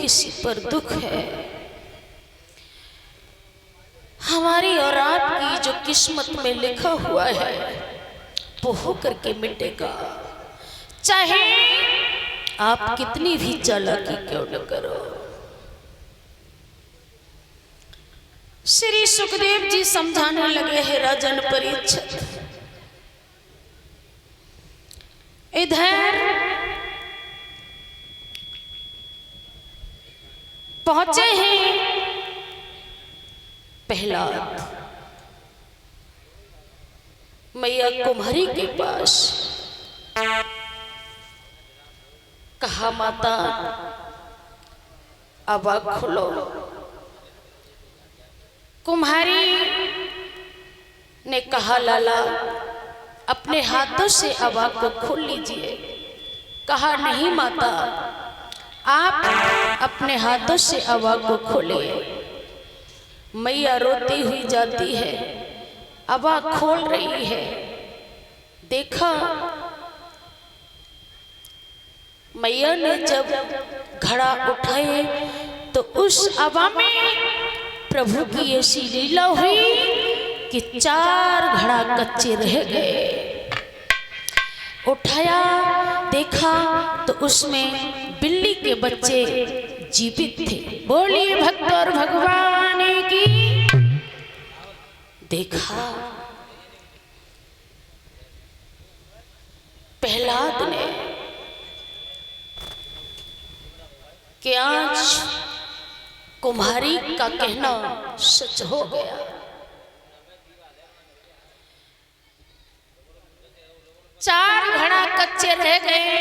किसी पर दुख है, हमारी और आपकी जो किस्मत में लिखा हुआ है वो हो करके मिटेगा, चाहे आप कितनी भी चालाकी क्यों न करो। श्री सुखदेव जी समझाने लगे हैं राजन परीक्षित, इधर पहुंचे हैं प्रहलाद मैया कुम्हारी के पास। कहा माता अब आँख खोलो। कुम्हारी ने कहा लाला अपने हाथों से अब आँख को खोल लीजिए। कहा नहीं माता आप अपने हाथों से अब आँख को खोलिए। मैया रोती हुई जाती है, अब आँख खोल रही है। देखा मैया ने जब घड़ा उठाए तो उस हवा में प्रभु की ऐसी लीला हुई कि 4 घड़ा कच्चे रह गए। उठाया देखा तो उसमें बिल्ली के बच्चे जीवित थे। बोलिए भक्त और भगवान की। देखा प्रहलाद ने कि आज कुम्हारी का कहना सच हो गया। चार घड़ा कच्चे रह गए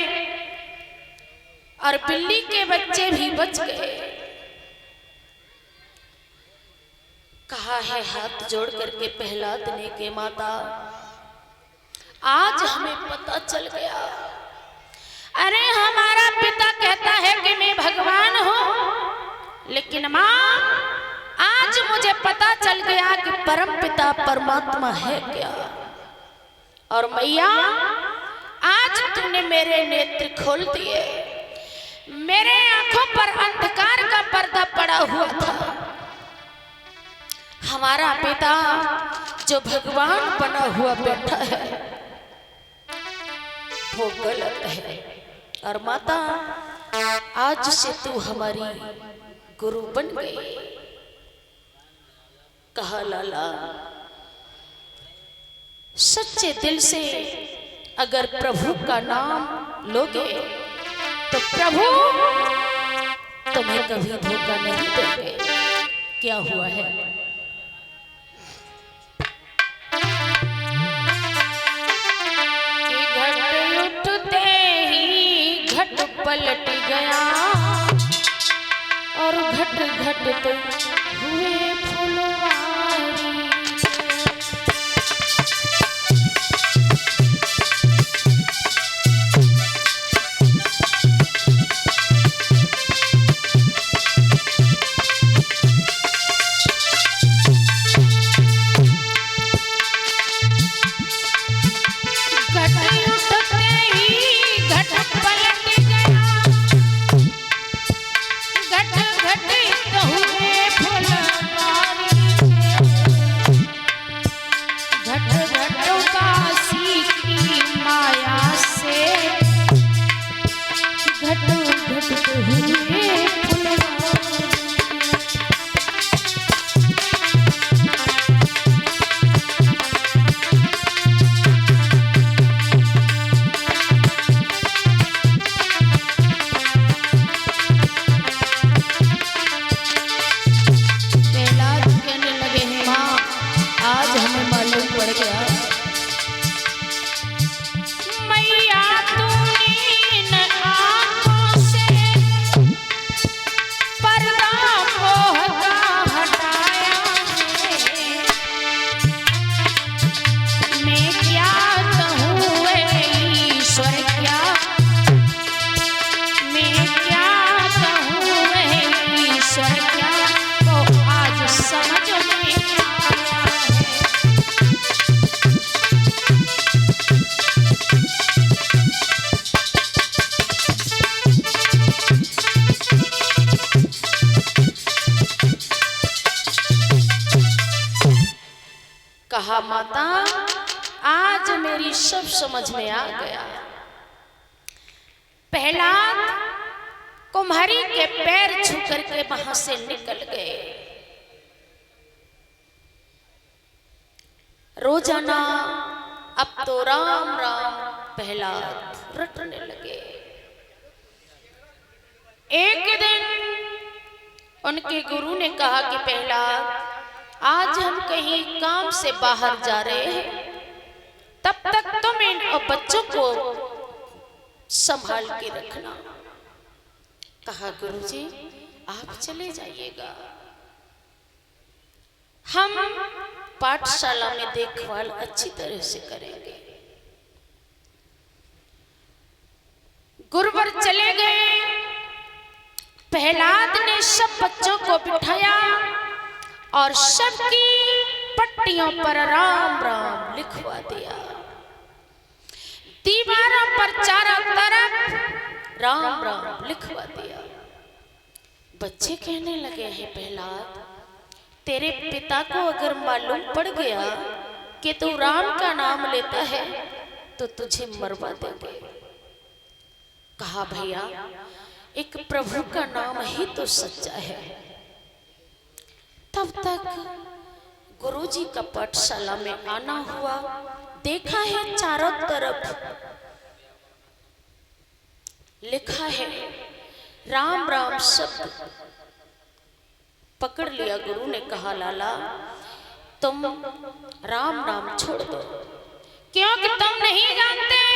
और बिल्ली के बच्चे भी बच गए। कहा है हाथ जोड़ करके प्रहलाद ने कि माता आज हमें पता चल गया। अरे हमारा पिता कहता है कि मैं भगवान हूं, लेकिन मां आज मुझे पता चल गया कि परम पिता परमात्मा है क्या। और मैया आज तुमने मेरे नेत्र खोल दिए। मेरे आंखों पर अंधकार का पर्दा पड़ा हुआ था। हमारा पिता जो भगवान बना हुआ बैठा है वो गलत है। और माता आज से तू हमारी गुरु बन गई। कहा लाला सच्चे दिल से अगर प्रभु का नाम लोगे तो प्रभु तुम्हें कभी धोखा नहीं देंगे। क्या हुआ है? पलट गया और घट घट हुए फुलवारी। घट घट हुए फुलवारी। कहा माता आज मेरी सब समझ में आ गया। प्रहलाद कुम्हारी के पैर छू करके वहां से निकल गए। रोजाना अब तो राम राम प्रहलाद रटने लगे। एक दिन उनके गुरु ने कहा कि प्रहलाद आज हम कहीं काम से बाहर जा रहे हैं, तब तक तुम इन बच्चों को संभाल के रखना। कहा गुरुजी आप चले जाइएगा, हम पाठशाला में देखभाल अच्छी तरह से करेंगे। गुरुवर चले गए। प्रहलाद ने सब बच्चों को बिठाया और सबकी पट्टियों पर राम राम लिखवा दिया। दीवारों पर चारों तरफ राम राम लिखवा दिया। बच्चे कहने लगे हैं प्रहलाद तेरे पिता को अगर मालूम पड़ गया कि तू राम का नाम लेता है तो तुझे मरवा देंगे। कहा भैया एक प्रभु का नाम ही तो सच्चा है। तब तक गुरुजी का पाठशाला में आना हुआ। देखा है चारों तरफ लिखा है राम राम शब्द। पकड़ लिया। गुरु ने कहा लाला तुम राम नाम छोड़ दो, क्योंकि तुम नहीं जानते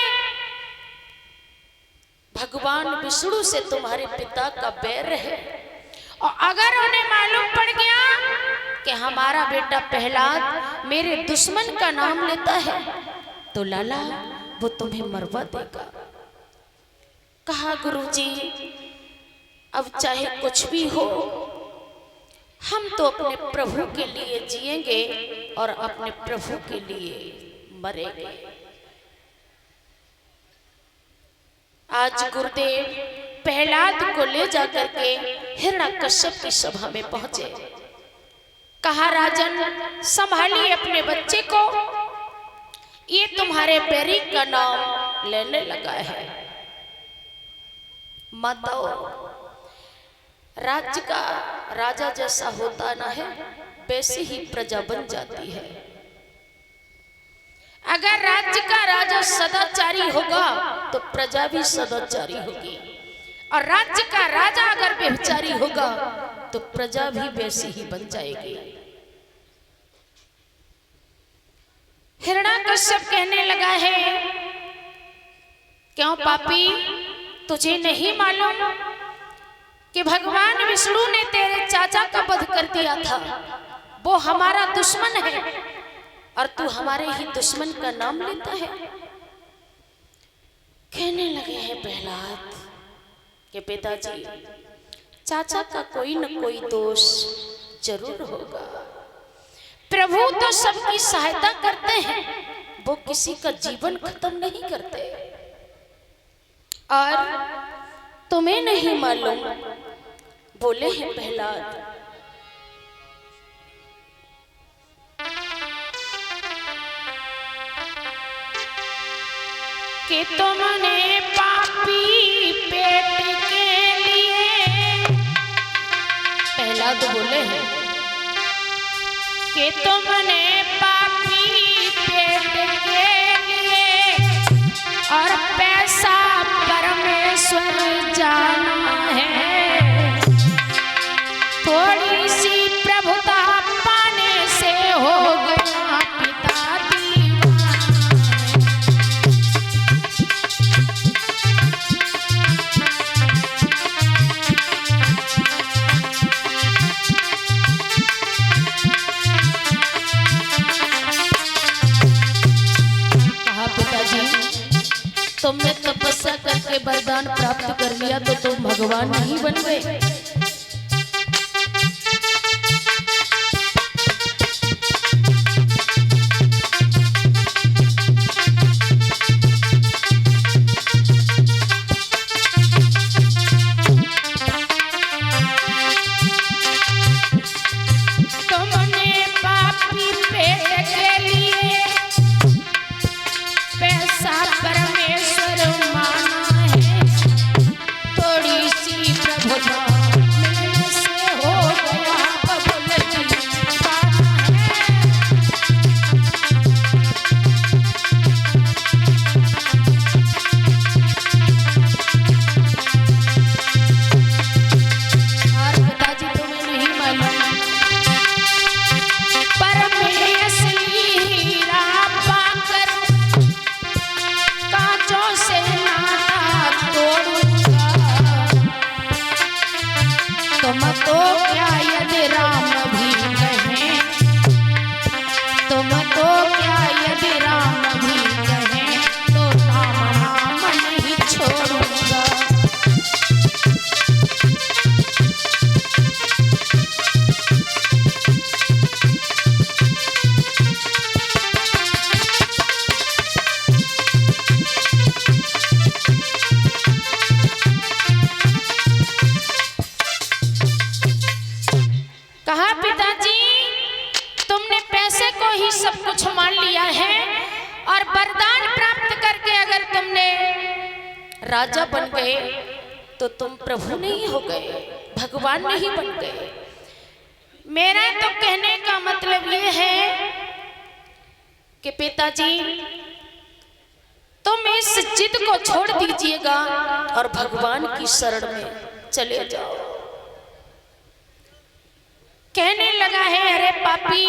भगवान विष्णु से तुम्हारे पिता का बैर है, और अगर उन्हें मालूम पड़ गया कि हमारा बेटा प्रहलाद मेरे दुश्मन का नाम लेता है तो लाला वो तुम्हें मरवा देगा। कहा गुरुजी अब चाहे कुछ भी हो हम तो अपने प्रभु के लिए जिएंगे और अपने प्रभु के लिए मरेंगे। आज गुरुदेव प्रहलाद को ले जाकर के हिरण्यकश्यप की सभा में पहुंचे। कहा राजन संभालिए अपने बच्चे को, ये तुम्हारे बैरी का नाम लेने लगा है। माताओं राज्य का राजा जैसा होता ना है वैसी ही प्रजा बन जाती है। अगर राज्य का राजा सदाचारी होगा तो प्रजा भी सदाचारी होगी, और राज्य का राजा अगर व्यभिचारी होगा तो प्रजा भी वैसी ही बन जाएगी। हिरण्यकश्यप कहने लगा है क्यों पापी तुझे नहीं मालूम कि भगवान विष्णु ने तेरे चाचा का वध कर दिया था, वो हमारा दुश्मन है और तू हमारे ही दुश्मन का नाम लेता है। कहने लगे हैं प्रहलाद कि पिताजी चाचा का कोई न कोई दोष जरूर होगा। प्रभु तो सबकी सहायता करते हैं, वो किसी का जीवन खत्म नहीं करते। और तुम्हें नहीं मालूम, बोले हैं प्रहलाद कि तुमने पापी पेट के लिए, प्रहलाद बोले हैं कि तुमने पापी पेट के लिए और पैसा परमेश्वर जाना है। थोड़ी सी प्रभुता पाने से हो गया पिता दीवाना। कहा पिताजी तुमने तपस्या करके वरदान प्राप्त कर लिया तो तुम भगवान नहीं बन गए। तुमने पापी पेट के लिए तुम तो क्या यदि राम भी कहें, तुम तो क्या यदि राम भी कहें, तो राम नाम नहीं छोड़ूंगा। कहा पिताजी तुमने पैसे को ही सब कुछ मान लिया है और वरदान प्राप्त करके अगर तुमने राजा बन गए तो तुम प्रभु नहीं हो गए, भगवान नहीं बन गए। मेरा तो कहने का मतलब ये है कि पिताजी तुम इस जिद को छोड़ दीजिएगा और भगवान की शरण में चले जाओ। कहने लगा है अरे पापी